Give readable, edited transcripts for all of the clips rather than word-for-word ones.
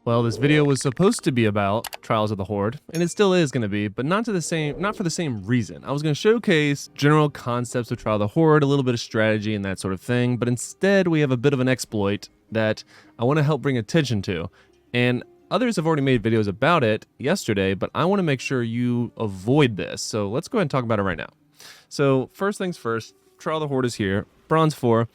Well, this video was supposed to be about Trials of the Horde, and it still is going to be, but not for the same reason. I was going to showcase general concepts of Trial of the Horde, a little bit of strategy and that sort of thing, but instead we have a bit of an exploit that I want to help bring attention to. And others have already made videos about it yesterday, but I want to make sure you avoid this. So let's go ahead and talk about it right now. So first things first, Trial of the Horde is here, Bronze 4.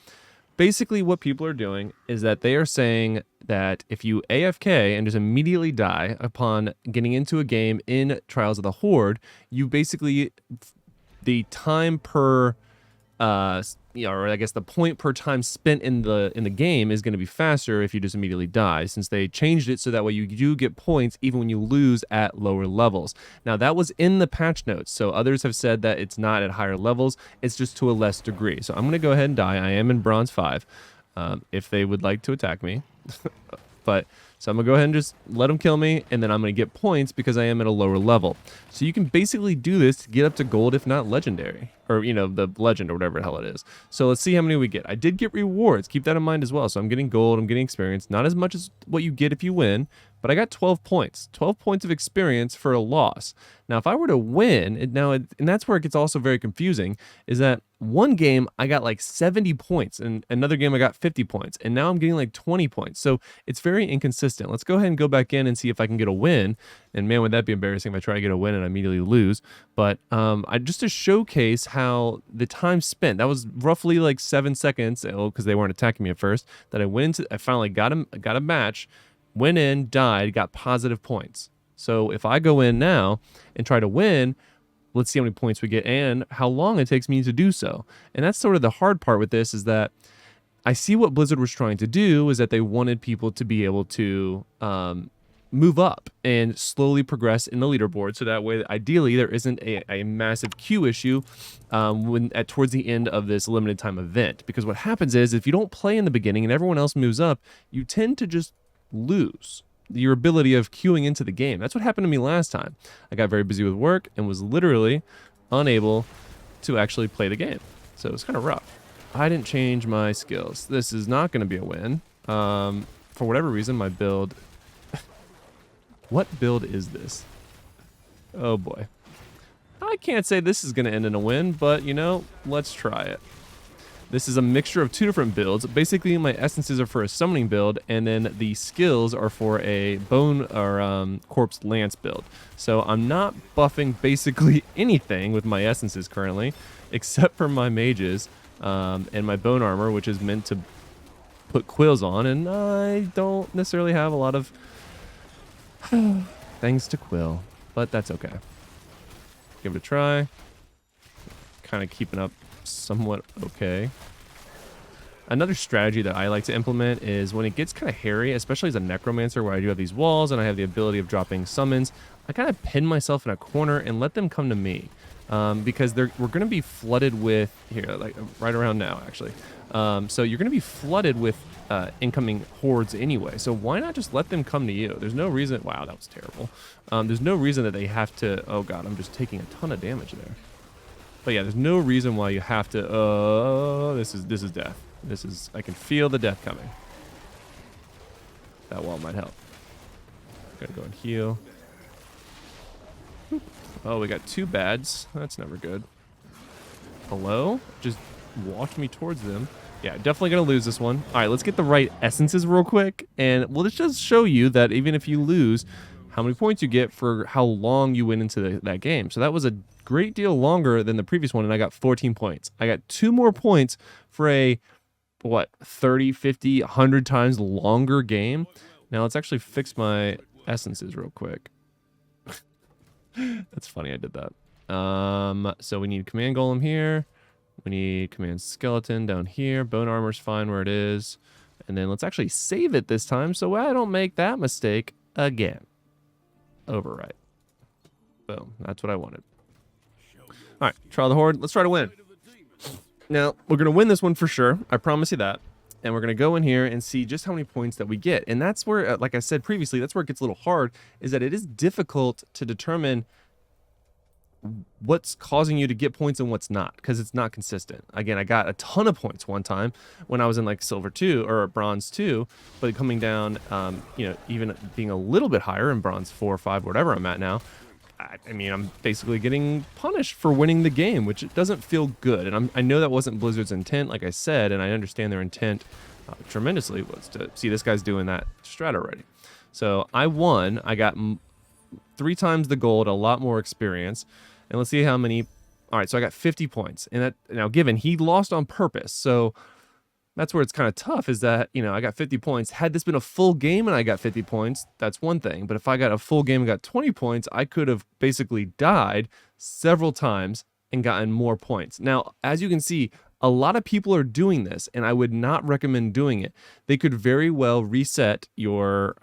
Basically what people are doing is that they are saying that if you AFK and just immediately die upon getting into a game in Trials of the Horde, you basically, the time per, or I guess the point per time spent in the game is going to be faster if you just immediately die, since they changed it so that way you do get points even when you lose at lower levels. Now that was in the patch notes, so others have said that it's not at higher levels, it's just to a less degree. So I'm going to go ahead and die. I am in Bronze 5 if they would like to attack me. But so I'm gonna go ahead and just let them kill me, and then I'm gonna get points because I am at a lower level. So you can basically do this to get up to gold, if not legendary, or you know, the legend or whatever the hell it is. So let's see how many we get. I did get rewards, keep that in mind as well. So I'm getting gold, I'm getting experience, not as much as what you get if you win, but I got 12 points. 12 points of experience for a loss. Now if I were to win, and that's where it gets also very confusing, is that one game I got like 70 points, and another game I got 50 points, and now I'm getting like 20 points. So it's very inconsistent. Let's go ahead and go back in and see if I can get a win. And man, would that be embarrassing if I try to get a win and I immediately lose. But just to showcase how the time spent, that was roughly like 7 seconds, because they weren't attacking me at first, that I went into, I finally got a match, went in, died, got positive points. So if I go in now and try to win, let's see how many points we get and how long it takes me to do so. And that's sort of the hard part with this, is that I see what Blizzard was trying to do is that they wanted people to be able to move up and slowly progress in the leaderboard, so that way ideally there isn't a massive queue issue towards the end of this limited time event. Because what happens is if you don't play in the beginning and everyone else moves up, you tend to just lose your ability of queuing into the game. That's what happened to me last time. I got very busy with work and was literally unable to actually play the game. So it was kind of rough. I didn't change my skills. This is not going to be a win. For whatever reason, my build... What build is this? Oh boy. I can't say this is going to end in a win, but you know, let's try it. This is a mixture of two different builds. Basically, my essences are for a summoning build, and then the skills are for a bone or corpse lance build. So I'm not buffing basically anything with my essences currently, except for my mages and my bone armor, which is meant to put quills on, and I don't necessarily have a lot of things to quill, but that's okay. Give it a try. Kind of keeping up somewhat okay. Another strategy that I like to implement is when it gets kind of hairy, especially as a necromancer where I do have these walls and I have the ability of dropping summons, I kind of pin myself in a corner and let them come to me. Because we're going to be flooded with, here, like right around now actually. So you're going to be flooded with incoming hordes anyway. So why not just let them come to you? There's no reason, wow, that was terrible. There's no reason that they have to, oh god, I'm just taking a ton of damage there. But yeah, there's no reason why you have to, this is death. I can feel the death coming. That wall might help. Gotta go and heal. Oh, we got two bads. That's never good. Hello? Just walked me towards them. Yeah, definitely gonna lose this one. All right, let's get the right essences real quick, and we'll just show you that even if you lose, how many points you get for how long you went into that game. So that was a great deal longer than the previous one, and I got 14 points. I got 2 more points for a, what, 30, 50, 100 times longer game. Now let's actually fix my essences real quick. That's funny I did that. So we need command golem here. We need command skeleton down here. Bone armor's fine where it is. And then let's actually save it this time so I don't make that mistake again. Overwrite. Boom. That's what I wanted. All right, Trial of the Horde. Let's try to win. Now, we're going to win this one for sure. I promise you that. And we're going to go in here and see just how many points that we get. And that's where, like I said previously, that's where it gets a little hard, is that it is difficult to determine what's causing you to get points and what's not, because it's not consistent. Again, I got a ton of points one time when I was in like silver 2 or bronze 2, but coming down, you know, even being a little bit higher in bronze 4 or 5, whatever I'm at now, I mean, I'm basically getting punished for winning the game, which doesn't feel good. And I know that wasn't Blizzard's intent, like I said, and I understand their intent tremendously was to see this guy's doing that strat already. So I won. I got 3 times the gold, a lot more experience. And let's see how many. All right, so I got 50 points. And that, now given he lost on purpose, so that's where it's kind of tough, is that, you know, I got 50 points. Had this been a full game and I got 50 points, that's one thing. But if I got a full game and got 20 points, I could have basically died several times and gotten more points. Now, as you can see, a lot of people are doing this, and I would not recommend doing it. They could very well reset your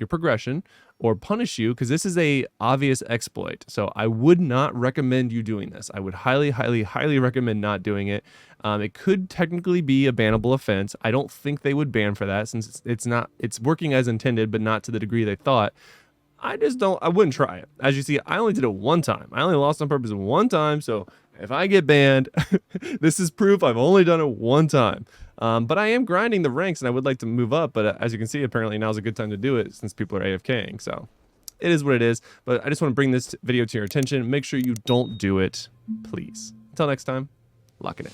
progression or punish you, because this is a obvious exploit. So I would not recommend you doing this. I would highly, highly, highly recommend not doing it. It could technically be a bannable offense. I don't think they would ban for that, since it's working as intended, but not to the degree they thought. I wouldn't try it. As you see, I only did it one time. I only lost on purpose one time, so if I get banned, this is proof I've only done it one time. But I am grinding the ranks, and I would like to move up, but as you can see, apparently now's a good time to do it since people are AFKing, so it is what it is. But I just want to bring this video to your attention. Make sure you don't do it, please. Until next time, lock it in.